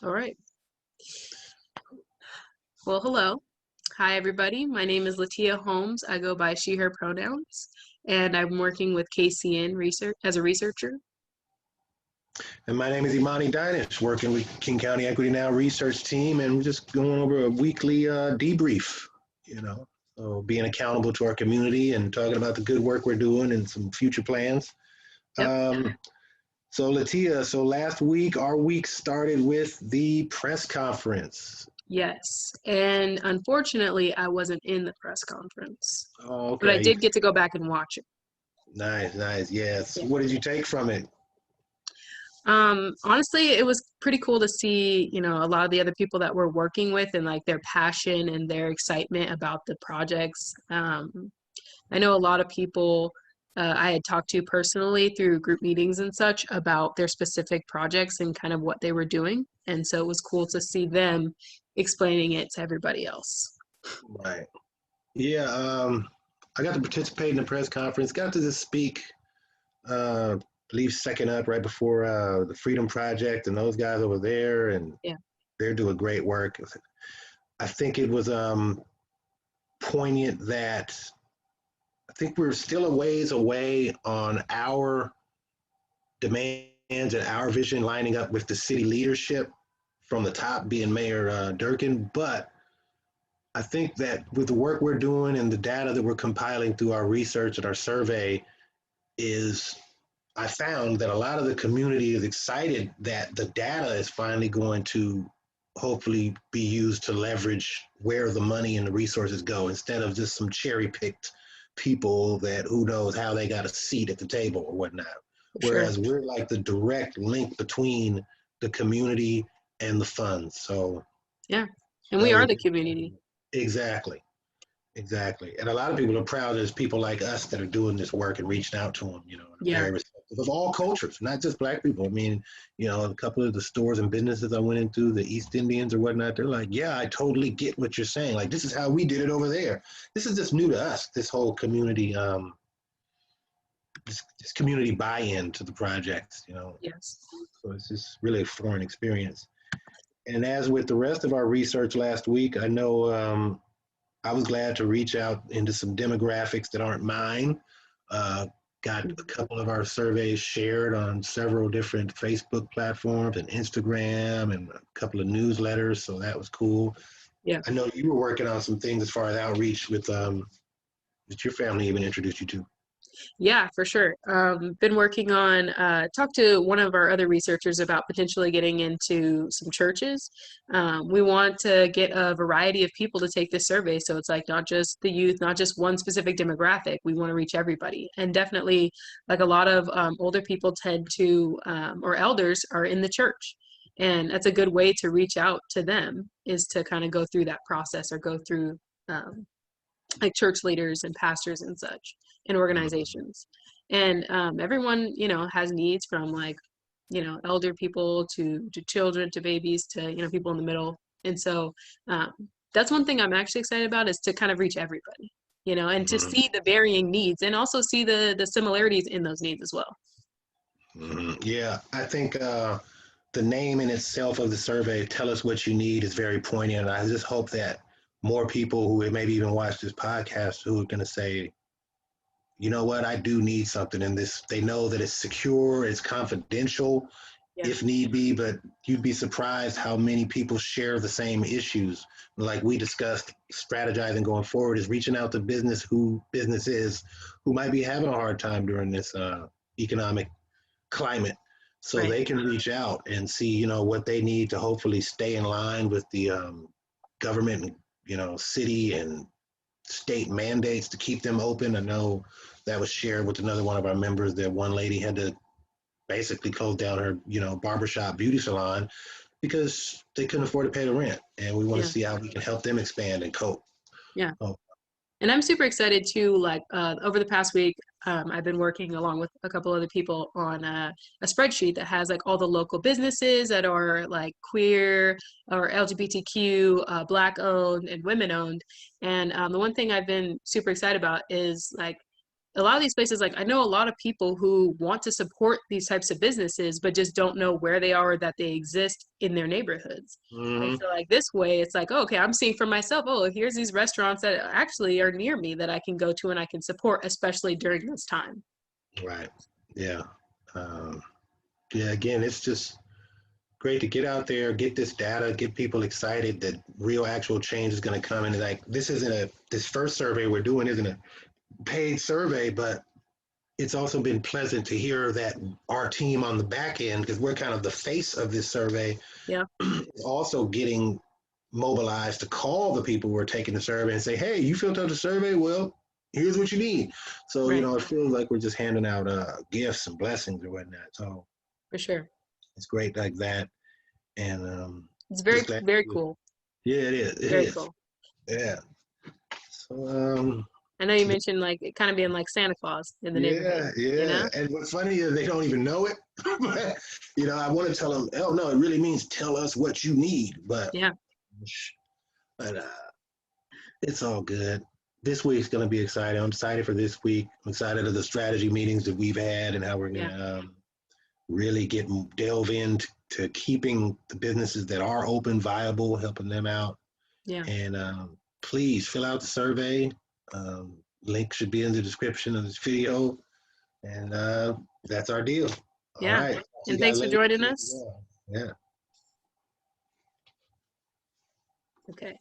All right. Well, hello. Hi, everybody. My name is Lateah Holmes. I go by she, her pronouns, and I'm working with KCEN research as a researcher. And my name is Imani, Dinish, working with King County Equity Now research team, and we're just going over a weekly debrief, so being accountable to our community and talking about the good work we're doing and some future plans. Yep. So Lateah, so last week, our week started with the press conference. Yes. And unfortunately, I wasn't in the press conference, Oh, but I okay. did get to go back and watch it. Nice. Yes. Yeah. What did you take from it? Honestly, it was pretty cool to see, a lot of the other people that we're working with and like their passion and their excitement about the projects. I know a lot of people I had talked to personally through group meetings and such about their specific projects and kind of what they were doing. And so it was cool to see them explaining it to everybody else. Right. Yeah. I got to participate in the press conference. Got to just speak. Believe second up right before the Freedom Project and those guys over there, and Yeah. they're doing great work. I think it was poignant that I think we're still a ways away on our demands and our vision lining up with the city leadership from the top, being Mayor Durkin. But I think that with the work we're doing and the data that we're compiling through our research and our survey is I found that a lot of the community is excited that the data is finally going to hopefully be used to leverage where the money and the resources go instead of just some cherry picked people that who knows how they got a seat at the table or whatnot. Sure. Whereas we're like the direct link between the community and the funds. So Yeah. And we that are was the community. exactly. Exactly. And a lot of people are proud there's people like us that are doing this work and reaching out to them, Yeah. very respectful of all cultures, not just black people. I mean, a couple of the stores and businesses I went into, the East Indians or whatnot, they're like, yeah, I totally get what you're saying. Like, this is how we did it over there. This is just new to us, this whole community, this community buy-in to the projects. Yes. So it's just really a foreign experience. And as with the rest of our research last week, I know I was glad to reach out into some demographics that aren't mine. Got a couple of our surveys shared on several different Facebook platforms and Instagram and a couple of newsletters, so that was cool. Yeah. I know you were working on some things as far as outreach with that your family even introduced you to. Yeah, for sure. Been working on, talked to one of our other researchers about potentially getting into some churches. We want to get a variety of people to take this survey. So it's like not just the youth, not just one specific demographic. We want to reach everybody. And definitely, like a lot of older people tend to, or elders are in the church. And that's a good way to reach out to them is to kind of go through that process or go through like church leaders and pastors and such and organizations. And everyone, has needs from like, elder people to children to babies to, people in the middle. And so that's one thing I'm actually excited about is to kind of reach everybody, and to Mm-hmm. see the varying needs and also see the similarities in those needs as well. Mm-hmm. Yeah, I think the name in itself of the survey, Tell Us What You Need, is very poignant. I just hope that more people who maybe even watch this podcast who are going to say, you know what, I do need something in this. They know that it's secure, it's confidential Yeah. if need be, but you'd be surprised how many people share the same issues. Like we discussed, strategizing going forward is reaching out to businesses who might be having a hard time during this economic climate so Right. they can reach out and see what they need to hopefully stay in line with the government and city and state mandates to keep them open. I know that was shared with another one of our members that one lady had to basically close down her barbershop beauty salon because they couldn't afford to pay the rent, and we want to Yeah. see how we can help them expand and cope. Yeah. Oh, And I'm super excited too. Like over the past week, I've been working along with a couple other people on a spreadsheet that has like all the local businesses that are like queer or LGBTQ, Black owned and women owned. And the one thing I've been super excited about is like a lot of these places, like I know a lot of people who want to support these types of businesses, but just don't know where they are or that they exist in their neighborhoods. And Hmm. so like this way, it's like, oh, okay, I'm seeing for myself, oh, here's these restaurants that actually are near me that I can go to and I can support, especially during this time. Right. Yeah. Um, yeah. Again, it's just great to get out there, get this data, get people excited that real actual change is going to come. And like, this first survey we're doing isn't a paid survey, but it's also been pleasant to hear that our team on the back end, because we're kind of the face of this survey, Yeah. is also getting mobilized to call the people who are taking the survey and say, hey, you filled out the survey? Well, here's what you need. So, Right. it feels like we're just handing out gifts and blessings or whatnot. So For sure. it's great like that. And It's just very, glad. very cool. Yeah, it is. It Very is. cool. Yeah. So, I know you mentioned like it kind of being like Santa Claus in the neighborhood, yeah, you yeah. know? And what's funny is they don't even know it. But, I want to tell them, oh, no, it really means tell us what you need. Yeah. But it's all good. This week's going to be exciting. I'm excited for this week. I'm excited of the strategy meetings that we've had and how we're going Yeah. to really delve into keeping the businesses that are open viable, helping them out. Yeah. And please fill out the survey. Link should be in the description of this video. And that's our deal. All Yeah. right. See you And guys thanks for later. joining us. Yeah. Okay.